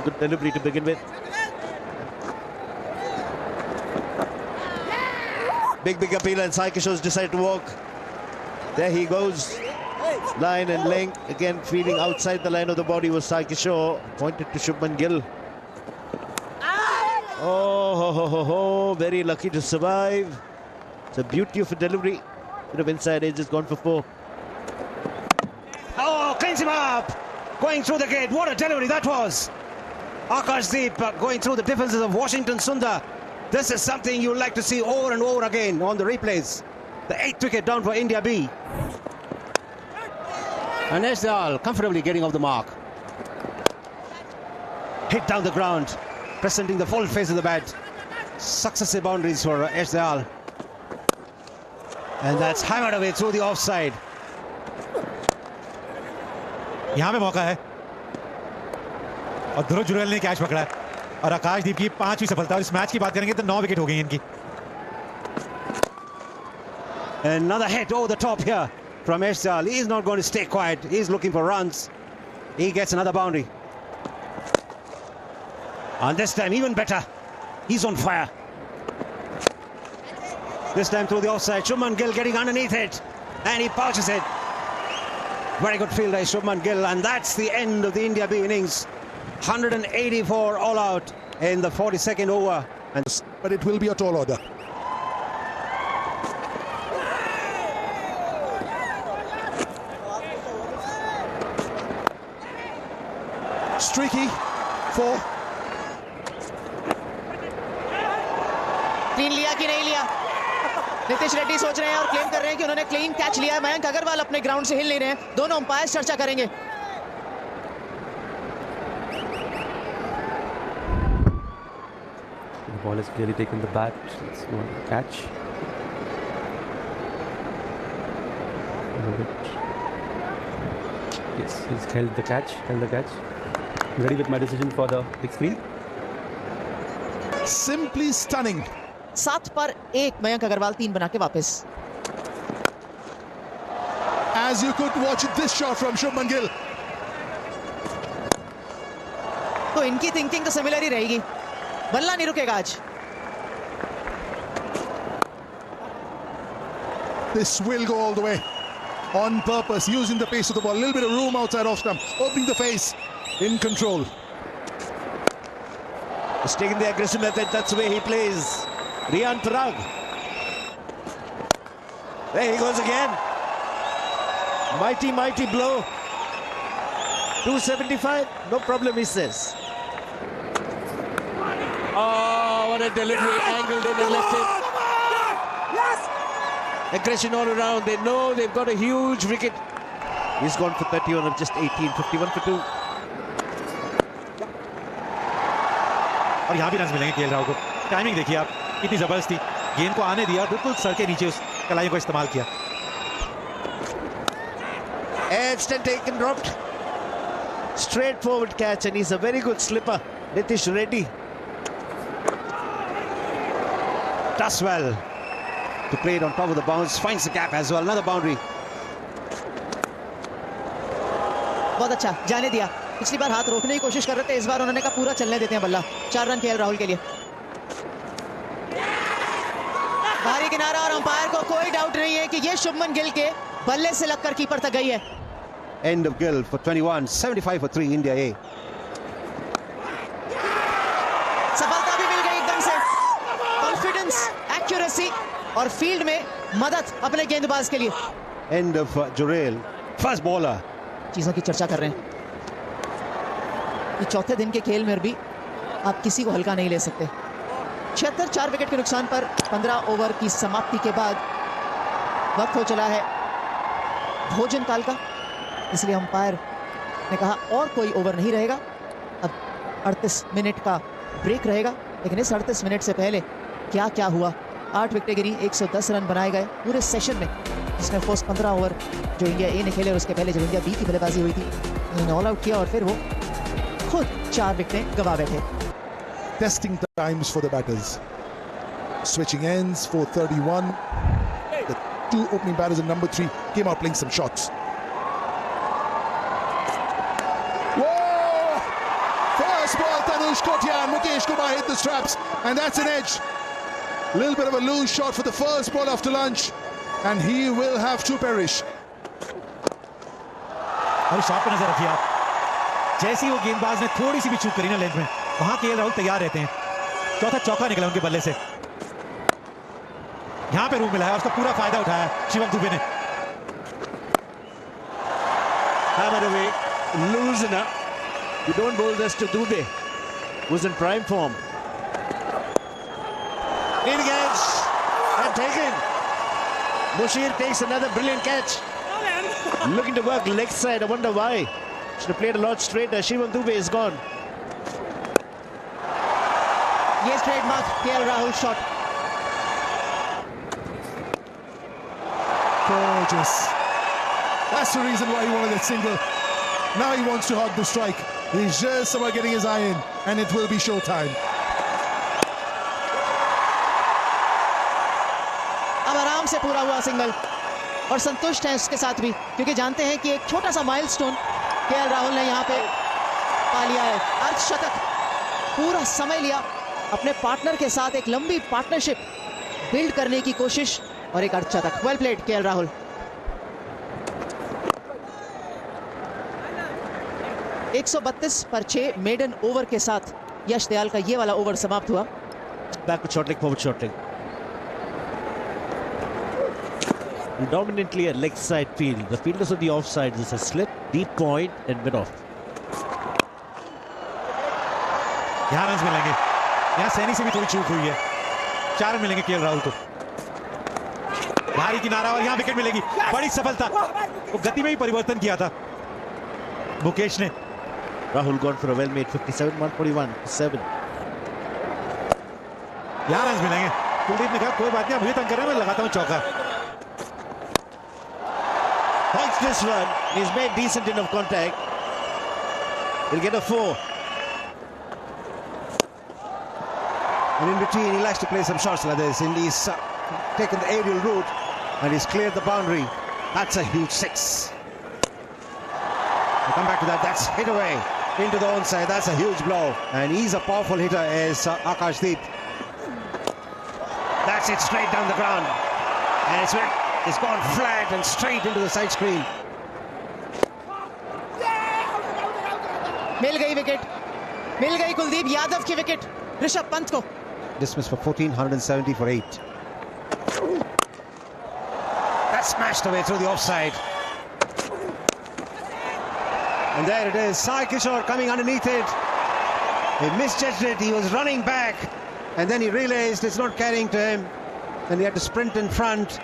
good delivery to begin with. Big appeal, and Sai Kishore's decided to walk. There he goes. Line and length. Again, feeding outside the line of the body was Sai Kishore. Pointed to Shubman Gill. Oh, very lucky to survive. It's a beauty of a delivery. Bit of inside edge has gone for 4. Oh, cleans him up. Going through the gate. What a delivery that was. Akashdeep going through the defenses of Washington Sundar. This is something you'd like to see over and over again on the replays. The 8th wicket down for India B. And Yash Dayal comfortably getting off the mark. Hit down the ground, presenting the full face of the bat. Successive boundaries for Yash Dayal. And that's hammered away through the offside. यहाँ पे मौका है और ध्रुव जुरेल ने catch पकड़ा है और आकाशदीप की 5वीं सफलता। और इस मैच की बात करेंगे तो 9 विकेट हो गई इनकी। Another hit over the top here from Yash Dayal. He's not going to stay quiet. He's looking for runs. He gets another boundary. And this time even better. He's on fire. This time through the offside. Shubman Gill getting underneath it. And he pouches it. Very good fielder, Shubman Gill. And that's the end of the India B innings. 184 all out in the 42nd over. But it will be a tall order. Streaky for clean लिया कि नहीं लिया? नीतीश रेड्डी सोच रहे हैं और claim कर रहे हैं कि उन्होंने क्लीन कैच लिया है। मयंक अग्रवाल अपने ग्राउंड से हिल नहीं रहे हैं। दोनों अंपायर चर्चा करेंगे। The ball has clearly taken the bat. Let's go on the catch. Yes, he's held the catch. Ready with my decision for the big screen. simply stunning. 7 पर 1 मयंक अग्रवाल 3 बना के वापस। As you could watch this shot from Shubman Gill. तो इनकी thinking तो similar ही रहेगी। बल्ला नहीं रुकेगा आज। This will go all the way on purpose, using the pace of the ball. A little bit of room outside off stump, opening the face, in control. He's taking the aggressive method. That's the way he plays. Riyan Parag. There he goes again. Mighty blow. 275. No problem, he says. Oh, what a delivery. Angled in and left it. Aggression all around. They know they've got a huge wicket. He's gone for 31 of just 18. 51 for 2. और यहाँ भी run मिलेंगे KL Rahul को। Timing देखिए आप, कितनी जबरदस्त थी। गेंद को आने दिया, बिल्कुल सर के नीचे उस कलाइयों को इस्तेमाल किया। Edged and taken, dropped. Straightforward catch, and he's a very good slipper. Nitish Reddy does well to play it on top of the bounce, finds the gap as well. Another boundary. बहुत अच्छा, जाने दिया। पिछली बार हाथ रोकने की कोशिश कर रहे थे, इस बार उन्होंने कहा पूरा चलने देते हैं बल्ला। 4 रन केएल राहुल के लिए। बाहरी किनारा और अंपायर को कोई डाउट नहीं है कि ये शुभमन गिल के बल्ले से लगकर कीपर तक गई है। End of Gill for 21, 75 for 3 India A. सफलता भी मिल गई एकदम से। कॉन्फिडेंस, एक्यूरेसी और फील्ड में मदद अपने गेंदबाज के लिए। End of Jurel, first bowler. चीजों की चर्चा कर रहे हैं। ये चौथे दिन के खेल में भी आप किसी को हल्का नहीं ले सकते। 76 4 विकेट के नुकसान पर 15 ओवर की समाप्ति के बाद वक्त हो चला है भोजन काल का, इसलिए अंपायर ने कहा और कोई ओवर नहीं रहेगा। अब 38 मिनट का ब्रेक रहेगा, लेकिन इस 38 मिनट से पहले क्या क्या हुआ। 8 विकेटें गिरी, 110 रन बनाए गए पूरे सेशन में, जिसमें फर्स्ट 15 ओवर जो इंडिया ए ने खेले और उसके पहले जब इंडिया बी की बल्लेबाजी हुई थी उन्होंने ऑल आउट किया और फिर वो खुद 4 विकेटें गंवा बैठे। Testing times for the batters. Switching ends for 31. The 2 opening batters and number 3 came out playing some shots. Whoa! First ball caught here, and Mukesh Kumar hit the straps, and that's an edge. A little bit of a loose shot for the first ball after lunch, and he will have to perish. और shot पे नजर रखिए आप, जैसे ही वो गेंदबाज ने थोड़ी सी भी चूक करी ना लेंथ में, वहां केएल राहुल तैयार रहते हैं. चौथा चौका निकला उनके बल्ले से. यहां पे रूम मिला है, उसका पूरा फायदा उठाया शिवम दुबे ने. Hammered away, loosener. You don't bowl this to Dube, who's in prime form. In catch and taken. Mushir takes another brilliant catch. Looking to work leg side. I wonder why. Should have played a lot straighter. Shivam Dube is gone. Yes, trademark KL Rahul shot. Gorgeous. That's the reason why he wanted that single. Now he wants to hog the strike. He's just about getting his eye in, and it will be showtime. अब आराम से पूरा हुआ single और संतुष्ट हैं उसके साथ भी, क्योंकि जानते हैं कि एक छोटा सा माइलस्टोन केएल राहुल ने यहाँ पे पा लिया है. अर्धशतक. पूरा समय लिया अपने पार्टनर के साथ एक लंबी पार्टनरशिप बिल्ड करने की कोशिश, और एक अर्धशतक. Well played KL Rahul. एक 132 पर 6 मेडन ओवर के साथ यश दयाल का ये वाला ओवर समाप्त हुआ. Backward short leg, forward short leg. Predominantly a leg side field. The fielders of the offside is a slip, deep point and mid off. यहां रन मिलेंगे. यहां सैनी से भी थोड़ी चूक हुई है. 4 रन मिलेंगे केएल राहुल को. भारी किनारा और यहां विकेट मिलेगी. बड़ी सफलता. वो गति में ही परिवर्तन किया था मुकेश ने. Rahul gone for a well-made 57, 141, 7. यहां रन मिलेंगे. कुलदीप ने कहा कोई बात नहीं, मुझे तंग कर रहे हैं, मैं लगाता हूं चौका. Thanks this one. He's made decent enough contact. He'll get a 4. And in between, he likes to play some shots like this. And he's taken the aerial route and he's cleared the boundary. That's a huge 6. We'll come back to that. That's hit away into the onside. That's a huge blow. And he's a powerful hitter, is Akashdeep. That's it straight down the ground. And it's gone flat and straight into the side screen. मिल गई wicket. मिल गई कुलदीप यादव की wicket Rishabh Pant को. Dismissed for 14, 170 for 8. That's smashed away through the offside. And there it is, Sai Kishore coming underneath it. He misjudged it, he was running back, and then he realized it's not carrying to him. Then he had to sprint in front.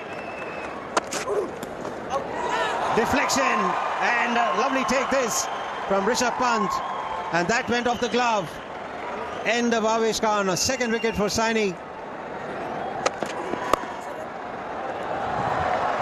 Deflection, and a lovely take this from Rishabh Pant. And that went off the glove. End of Avesh Khan, a second wicket for Saini.